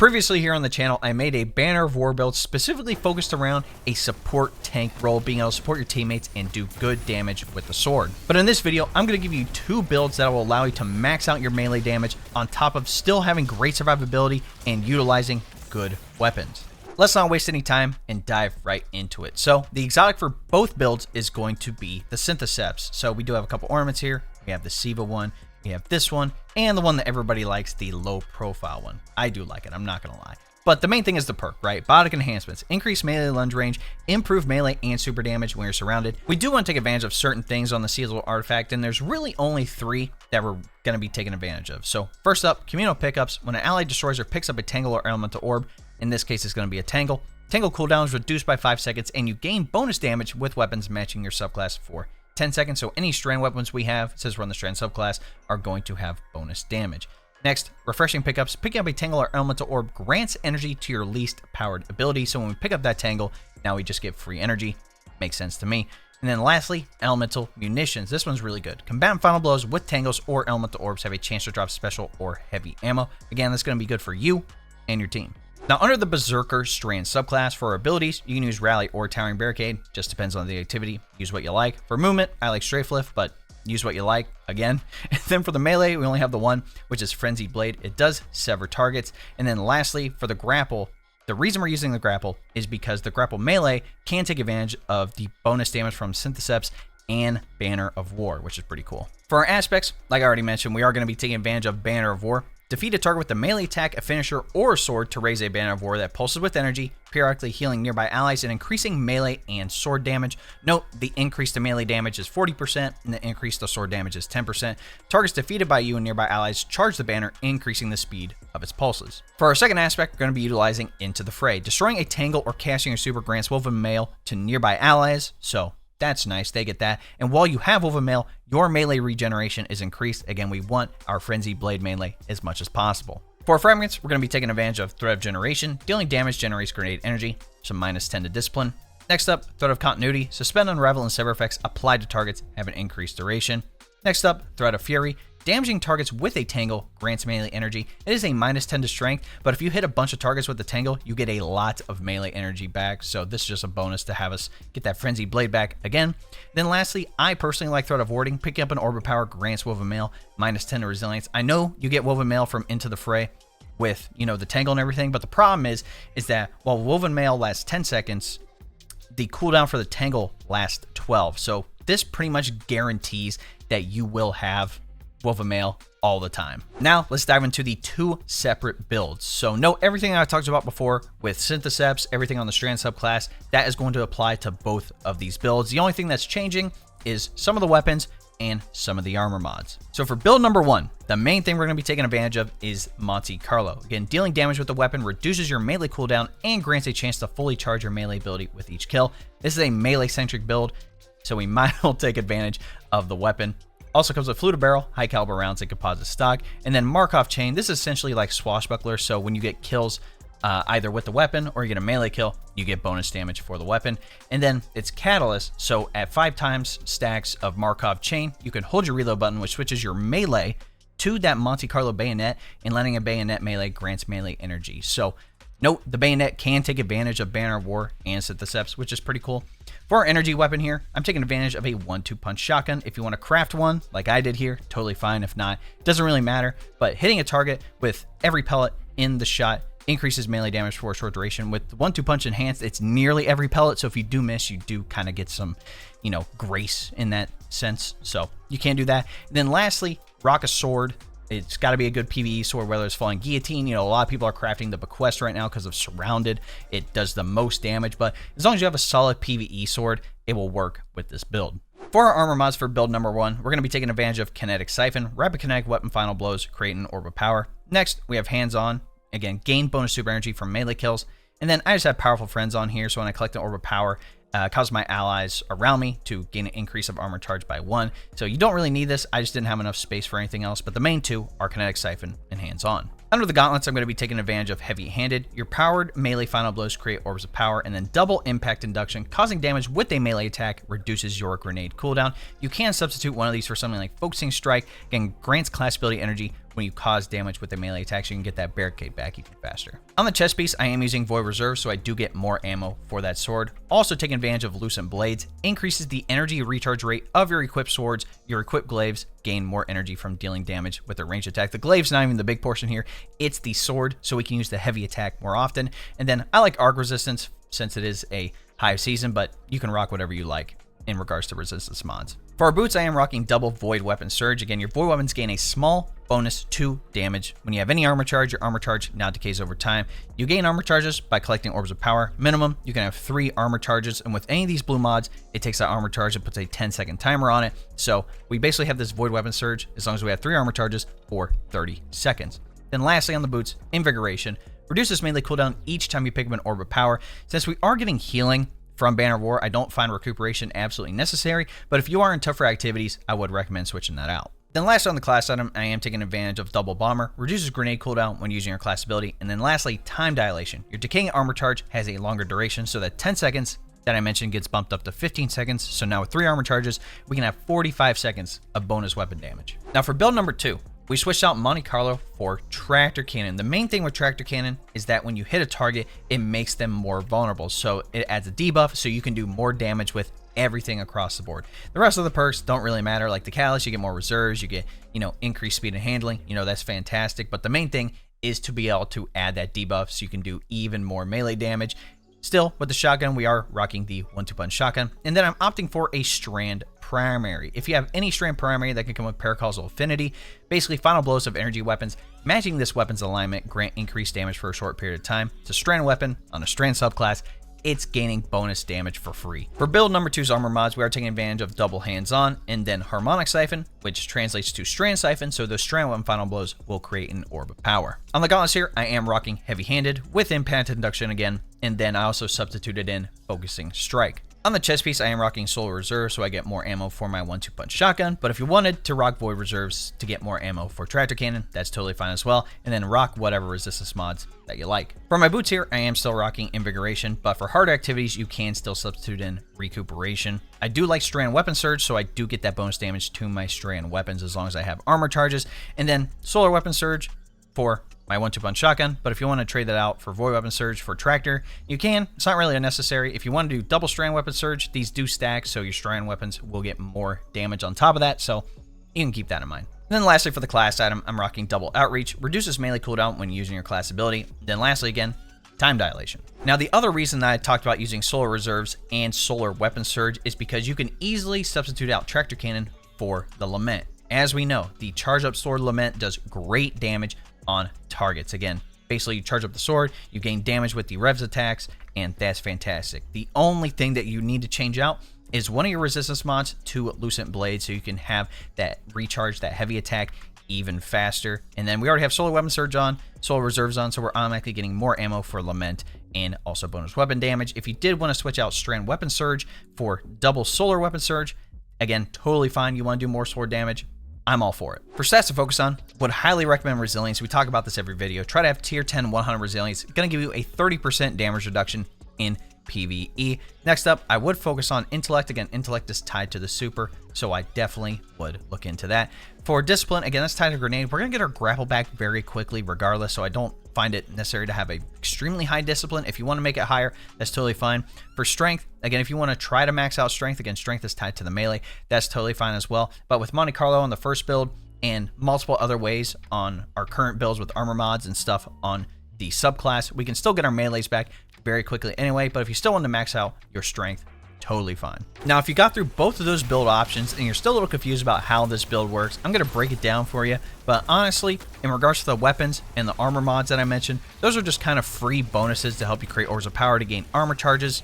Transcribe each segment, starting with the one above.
Previously here on the channel, I made a Banner of War build specifically focused around a support tank role, being able to support your teammates and do good damage with the sword. But in this video, I'm going to give you two builds that will allow you to max out your melee damage on top of still having great survivability and utilizing good weapons. Let's not waste any time and dive right into it. So the exotic for both builds is going to be the Synthoceps. So we do have a couple ornaments here. We have the Siva one. We have this one, and the one that everybody likes, the low profile one. I do like it, I'm not gonna lie. But the main thing is the perk, right? Biotic enhancements, increase melee lunge range, improve melee and super damage when you're surrounded. We do want to take advantage of certain things on the seasonal artifact, and there's really only three that we're gonna be taking advantage of. So first up, communal pickups. When an ally destroys or picks up a tangle or elemental orb, in this case it's gonna be a tangle. Tangle cooldown is reduced by 5 seconds, and you gain bonus damage with weapons matching your subclass for 10 seconds, so any strand weapons we have, it says we're on the strand subclass, are going to have bonus damage. Next, refreshing pickups. Picking up a tangle or elemental orb grants energy to your least powered ability, so when we pick up that tangle, now we just get free energy. Makes sense to me. And then lastly, elemental munitions. This one's really good. Combatant final blows with tangles or elemental orbs have a chance to drop special or heavy ammo. Again, that's going to be good for you and your team. Now, under the Berserker Strand subclass, for abilities, you can use Rally or Towering Barricade. Just depends on the activity. Use what you like. For movement, I like Strafe Lift, but use what you like, again. And then for the melee, we only have the one, which is Frenzied Blade. It does sever targets. And then lastly, for the grapple, the reason we're using the grapple is because the grapple melee can take advantage of the bonus damage from Synthoceps and Banner of War, which is pretty cool. For our aspects, like I already mentioned, we are going to be taking advantage of Banner of War. Defeat a target with a melee attack, a finisher, or a sword to raise a Banner of War that pulses with energy, periodically healing nearby allies and increasing melee and sword damage. Note, the increase to melee damage is 40% and the increase to sword damage is 10%. Targets defeated by you and nearby allies charge the banner, increasing the speed of its pulses. For our second aspect, we're going to be utilizing Into the Fray. Destroying a tangle or casting your super grants Woven Mail to nearby allies, so that's nice, they get that. And while you have Woven Mail, your melee regeneration is increased. Again, we want our Frenzy Blade melee as much as possible. For Fragments, we're going to be taking advantage of Thread of Generation. Dealing damage generates grenade energy, so -10 to Discipline. Next up, Thread of Continuity. Suspend, Unravel, and Sever effects applied to targets have an increased duration. Next up, Thread of Fury. Damaging targets with a tangle grants melee energy. It is a -10 to strength, but if you hit a bunch of targets with the tangle, you get a lot of melee energy back. So this is just a bonus to have us get that Frenzy Blade back again. Then lastly, I personally like Thread of Warding. Picking up an Orb of Power grants Woven Mail -10 to Resilience. I know you get Woven Mail from Into the Fray with, you know, the tangle and everything, but the problem is that while Woven Mail lasts 10 seconds, the cooldown for the tangle lasts 12. So this pretty much guarantees that you will have Woven Mail all the time. Now let's dive into the two separate builds. So note everything I talked about before with Synthoceps, everything on the Strand subclass, that is going to apply to both of these builds. The only thing that's changing is some of the weapons and some of the armor mods. So for build number one, the main thing we're going to be taking advantage of is Monte Carlo. Again, dealing damage with the weapon reduces your melee cooldown and grants a chance to fully charge your melee ability with each kill. This is a melee centric build, so we might as well take advantage of the weapon. Also comes with fluted barrel, high caliber rounds, and composite stock. And then Markov chain. This is essentially like Swashbuckler. So when you get kills either with the weapon or you get a melee kill, you get bonus damage for the weapon. And then it's catalyst. So at 5 times stacks of Markov chain, you can hold your reload button, which switches your melee to that Monte Carlo bayonet, and letting a bayonet melee grants melee energy. So note, the bayonet can take advantage of Banner of War and Synthoceps, which is pretty cool. For our energy weapon here, I'm taking advantage of a 1-2 punch shotgun. If you want to craft one, like I did here, totally fine. If not, it doesn't really matter. But hitting a target with every pellet in the shot increases melee damage for a short duration. With 1-2 punch enhanced, it's nearly every pellet. So if you do miss, you do kind of get some, you know, grace in that sense. So you can do that. And then lastly, rock a sword. It's got to be a good PvE sword, whether it's Falling Guillotine. You know, a lot of people are crafting the Bequest right now because of Surrounded. It does the most damage, but as long as you have a solid PvE sword, it will work with this build. For our armor mods for build number one, we're going to be taking advantage of Kinetic Siphon, Rapid Kinetic Weapon Final Blows, create an Orb of Power. Next, we have Hands On. Again, gain bonus super energy from melee kills. And then I just have Powerful Friends on here, so when I collect an Orb of Power, cause my allies around me to gain an increase of armor charge by 1. So you don't really need this. I just didn't have enough space for anything else, but the main two are Kinetic Siphon and Hands On. Under the gauntlets, I'm going to be taking advantage of Heavy Handed. Your powered melee final blows create orbs of power, and then double impact induction, causing damage with a melee attack, reduces your grenade cooldown. You can substitute one of these for something like Focusing Strike, again, grants class ability energy when you cause damage with a melee attack, so you can get that barricade back even faster. On the chest piece, I am using Void Reserve, so I do get more ammo for that sword. Also taking advantage of Lucent Blades, increases the energy recharge rate of your equipped swords. Your equipped glaives gain more energy from dealing damage with a ranged attack. The glaive's not even the big portion here, it's the sword, so we can use the heavy attack more often. And then I like arc resistance, since it is a high season, but you can rock whatever you like in regards to resistance mods. For our boots, I am rocking double Void Weapon Surge. Again, your Void Weapons gain a small bonus to damage. When you have any armor charge, your armor charge now decays over time. You gain armor charges by collecting Orbs of Power. Minimum, you can have 3 armor charges, and with any of these blue mods, it takes that armor charge and puts a 10-second timer on it. So we basically have this Void Weapon Surge as long as we have 3 armor charges for 30 seconds. Then lastly on the boots, Invigoration. Reduces melee cooldown each time you pick up an Orb of Power. Since we are getting healing from Banner of War, I don't find recuperation absolutely necessary, but if you are in tougher activities, I would recommend switching that out. Then last on the class item, I am taking advantage of Double Bomber, reduces grenade cooldown when using your class ability, and then lastly, Time Dilation. Your decaying armor charge has a longer duration, so that 10 seconds that I mentioned gets bumped up to 15 seconds, so now with 3 armor charges, we can have 45 seconds of bonus weapon damage. Now for build number 2, we switched out Monte Carlo for Tractor Cannon. The main thing with Tractor Cannon is that when you hit a target, it makes them more vulnerable. So it adds a debuff, so you can do more damage with everything across the board. The rest of the perks don't really matter. Like the Callus, you get more reserves, you get, increased speed and handling. That's fantastic. But the main thing is to be able to add that debuff so you can do even more melee damage. Still, with the shotgun, we are rocking the 1-2 punch shotgun. And then I'm opting for a Strand Primary. If you have any Strand Primary that can come with Paracausal Affinity, basically final blows of energy weapons, matching this weapon's alignment grant increased damage for a short period of time. It's a Strand weapon on a Strand subclass. It's gaining bonus damage for free. For build number 2's armor mods, we are taking advantage of Double Hands-On and then Harmonic Siphon, which translates to Strand Siphon, so those Strand weapon final blows will create an Orb of Power. On the gauntlets here, I am rocking Heavy Handed with Impact Induction again, and then I also substituted in Focusing Strike. On the chest piece, I am rocking Solar Reserve, so I get more ammo for my 1-2 punch shotgun, but if you wanted to rock Void Reserves to get more ammo for Tractor Cannon, that's totally fine as well, and then rock whatever resistance mods that you like. For my boots here, I am still rocking Invigoration, but for harder activities, you can still substitute in Recuperation. I do like Strand Weapon Surge, so I do get that bonus damage to my Strand weapons as long as I have armor charges, and then Solar Weapon Surge for my 1-2 punch shotgun, but if you want to trade that out for Void Weapon Surge for Tractor, you can. It's not really unnecessary. If you want to do double Strand Weapon Surge, these do stack, so your Strand weapons will get more damage on top of that, so you can keep that in mind. And then lastly, for the class item, I'm rocking Double Outreach, reduces melee cooldown when using your class ability. Then lastly again, Time Dilation. Now the other reason that I talked about using Solar Reserves and Solar Weapon Surge is because you can easily substitute out Tractor Cannon for the Lament. As we know, the Charge Up Sword Lament does great damage on targets. Again, basically you charge up the sword, you gain damage with the revs attacks, and that's fantastic. The only thing that you need to change out is one of your resistance mods to Lucent Blade, so you can have that recharge, that heavy attack even faster. And then we already have Solar Weapon Surge on, Solar Reserves on, so we're automatically getting more ammo for Lament and also bonus weapon damage. If you did want to switch out Strand Weapon Surge for double Solar Weapon Surge, again, totally fine. You want to do more sword damage, I'm all for it. For stats to focus on, would highly recommend Resilience. We talk about this every video. Try to have tier 10 100 Resilience. It's going to give you a 30% damage reduction in PvE. Next up, I would focus on Intellect. Again, Intellect is tied to the super, so I definitely would look into that. For Discipline, again, that's tied to Grenade. We're going to get our grapple back very quickly regardless, so I don't find it necessary to have a extremely high Discipline. If you want to make it higher, that's totally fine. For Strength, again, if you want to try to max out Strength, again, Strength is tied to the melee. That's totally fine as well. But with Monte Carlo on the first build and multiple other ways on our current builds with armor mods and stuff on the subclass, we can still get our melees back very quickly anyway. But if you still want to max out your Strength, totally fine. Now, if you got through both of those build options and you're still a little confused about how this build works, I'm going to break it down for you. But honestly, in regards to the weapons and the armor mods that I mentioned, those are just kind of free bonuses to help you create Orbs of Power to gain armor charges,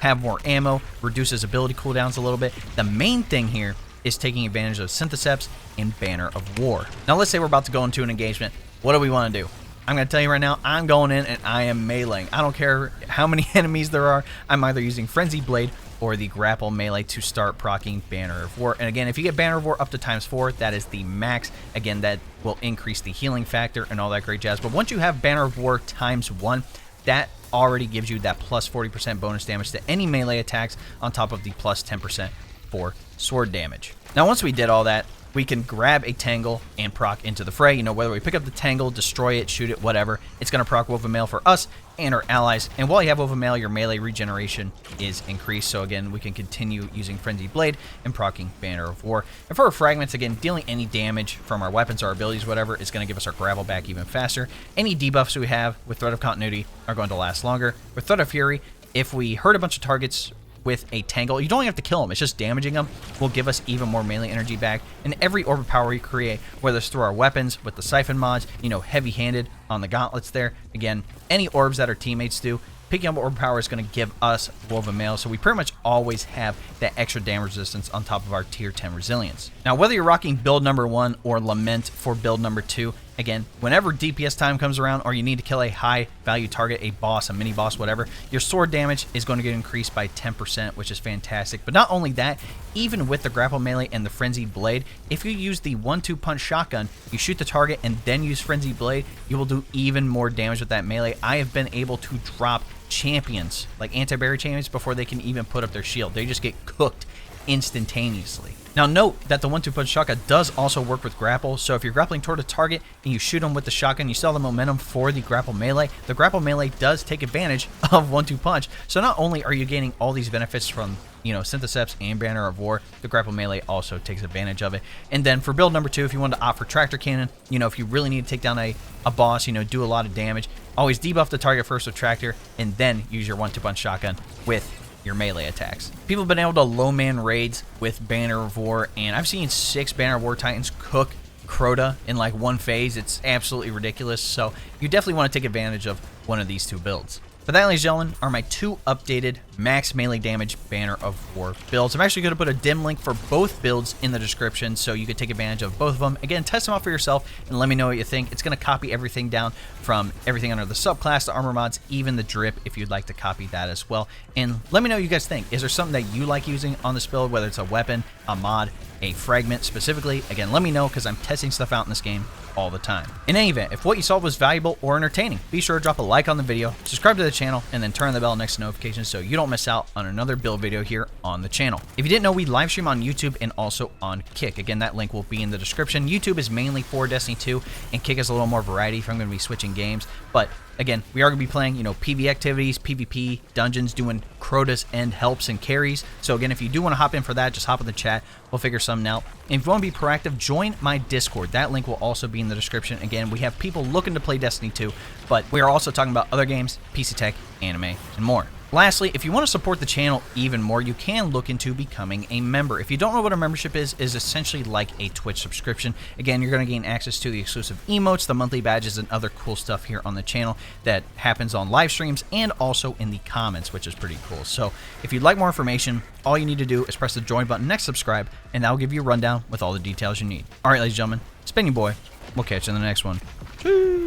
have more ammo, reduces ability cooldowns a little bit. The main thing here is taking advantage of Synthoceps and Banner of War. Now, let's say we're about to go into an engagement. What do we want to do? I'm going to tell you right now, I'm going in and I am meleeing. I don't care how many enemies there are. I'm either using Frenzy Blade or the grapple melee to start proccing Banner of War. And again, if you get Banner of War up to ×4, that is the max. Again, that will increase the healing factor and all that great jazz. But once you have Banner of War ×1, that already gives you that plus 40% bonus damage to any melee attacks on top of the plus 10% for sword damage. Now, once we did all that, we can grab a Tangle and proc into the fray. You know, whether we pick up the Tangle, destroy it, shoot it, whatever, it's going to proc Woven Mail for us and our allies. And while you have Woven Mail, your melee regeneration is increased. So again, we can continue using Frenzy Blade and procking Banner of War. And for our Fragments, again, dealing any damage from our weapons, our abilities, whatever, is going to give us our grapple back even faster. Any debuffs we have with Threat of Continuity are going to last longer. With Threat of Fury, if we hurt a bunch of targets with a Tangle, you don't even have to kill them, it's just damaging them, will give us even more melee energy back. And every orb of power we create, whether it's through our weapons, with the Siphon mods, you know, heavy-handed on the gauntlets there, again, any orbs that our teammates do, picking up orb power is going to give us Woven Mail, so we pretty much always have that extra damage resistance on top of our tier 10 resilience. Now, whether you're rocking build number 1 or Lament for build number 2, again, whenever DPS time comes around or you need to kill a high value target, a boss, a mini boss, whatever, your sword damage is going to get increased by 10%, which is fantastic. But not only that, even with the grapple melee and the frenzied blade, if you use the 1-2 punch shotgun, you shoot the target and then use frenzied blade, you will do even more damage with that melee. I have been able to drop champions, like anti-barrier champions, before they can even put up their shield. They just get cooked instantaneously. Now note that the 1-2 punch shotgun does also work with grapple, so if you're grappling toward a target and you shoot them with the shotgun, you still have the momentum for the grapple melee. The grapple melee does take advantage of 1-2 punch, so not only are you gaining all these benefits from, you know, Synthoceps and Banner of War, the grapple melee also takes advantage of it. And then for build number 2, if you want to opt for Tractor Cannon, you know, if you really need to take down a boss, you know, do a lot of damage, always debuff the target first with Tractor, and then use your 1-2 punch shotgun with your melee attacks. People have been able to low man raids with Banner of War, and I've seen 6 Banner of War Titans cook Crota in like one phase. It's absolutely ridiculous, so you definitely want to take advantage of one of these 2 builds. But that, ladies and gentlemen, are my 2 updated max melee damage Banner of War builds. I'm actually going to put a dim link for both builds in the description so you can take advantage of both of them. Again, test them out for yourself and let me know what you think. It's going to copy everything down from everything under the subclass, the armor mods, even the drip if you'd like to copy that as well. And let me know what you guys think. Is there something that you like using on this build, whether it's a weapon, a mod, a fragment specifically? Again, let me know because I'm testing stuff out in this game all the time. In any event, if what you saw was valuable or entertaining, be sure to drop a like on the video, subscribe to the channel, and then turn on the bell next to notifications so you don't miss out on another build video here on the channel. If you didn't know, we live stream on YouTube and also on Kick. Again, that link will be in the description. YouTube is mainly for Destiny 2, and Kick is a little more variety if I'm going to be switching games. But again, we are going to be playing, you know, PvE activities, PvP, dungeons, doing Crotas and helps and carries. So again, if you do want to hop in for that, just hop in the chat. We'll figure something out. And if you want to be proactive, join my Discord. That link will also be in the description. Again, we have people looking to play Destiny 2, but we are also talking about other games, PC tech, anime, and more. Lastly, if you want to support the channel even more, you can look into becoming a member. If you don't know what a membership is essentially like a Twitch subscription. Again, you're going to gain access to the exclusive emotes, the monthly badges, and other cool stuff here on the channel that happens on live streams and also in the comments, which is pretty cool. So if you'd like more information, all you need to do is press the join button next to subscribe, and that will give you a rundown with all the details you need. All right, ladies and gentlemen, it's been your boy. We'll catch you in the next one. Cheers.